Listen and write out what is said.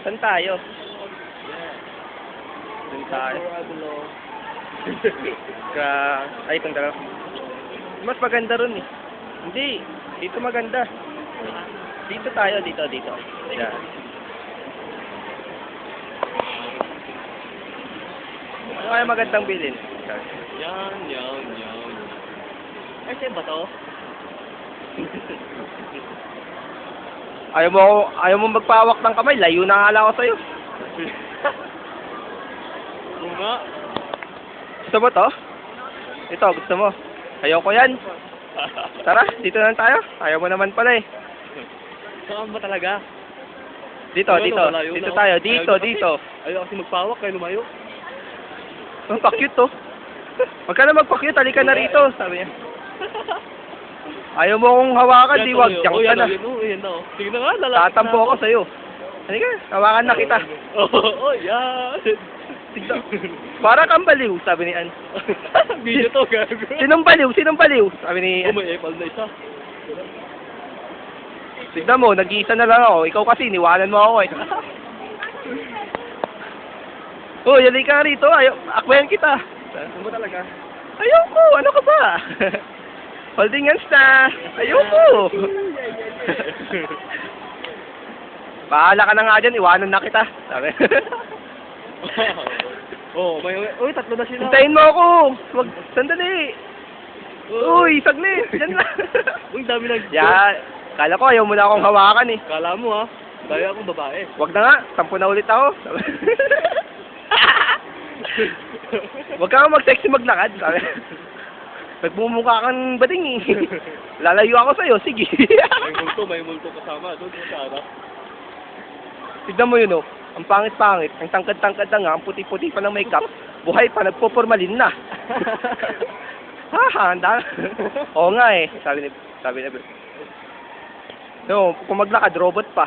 Saan tayo? Saan tayo? Ay, itong dalawa. Mas maganda ron eh. Hindi. Dito maganda. Dito tayo, dito. Yan. Ano kaya magandang bilhin? Yan. Ay, sa'yo ba to? Ayaw mo magpawak ng kamay. Layo na nga lang ako sa'yo. Oo nga. Gusto mo to? Ito, gusto mo? Ayoko yan. Tara, dito na tayo. Ayaw mo naman pala eh. Saan ba talaga? Dito. Dito tayo. Dito. Ayaw kasi magpawak, kayo lumayo. Ang pa-cute to. Huwag ka na magpa-cute, halika na rito. Sabi niya. Ayaw mo akong hawakan, di wag. Diyan ka na. Yan na. Sige na nga, lalaki. Tatampo ako sa'yo. Halika, hawakan na kita. Yan. Para kang baliw, sabi ni Ann. Video to, gago. Sinong baliw? Sabi ni Ann. May epal na isa. Tignan mo, nag-iisa na lang ako. Ikaw kasi, niwanan mo ako eh. Oh, yali ka rito. Akbayan kita. Ano ba talaga? Ayoko, ano ka ba? Holding hands na. Ayoko. Bahala ka na nga dyan, iwanan na kita. Sabi. Uy, tatlo na sila. Hintayin mo ako. Wag, sandali. Uy, saglit. Diyan lang. Uy, dami lang. Yan. Kala ko ayaw mo na akong hawakan eh. Kala mo ha, dahil akong babae. Wag na nga, 10 na ulit ako. Wag ka mag-sexy maglakad. Sabi. Nagmumukha kang bading eh. Lalayo ako sa'yo, sige. may multo kasama. Doon sa harap. Tignan mo yun oh. Ang pangit-pangit, ang tangkad-tangkad na nga, ang puti-puti pa ng makeup, buhay pa, nagpo-formalin na. Handa. Oo nga eh, sabi ni no, kung maglakad, robot pa.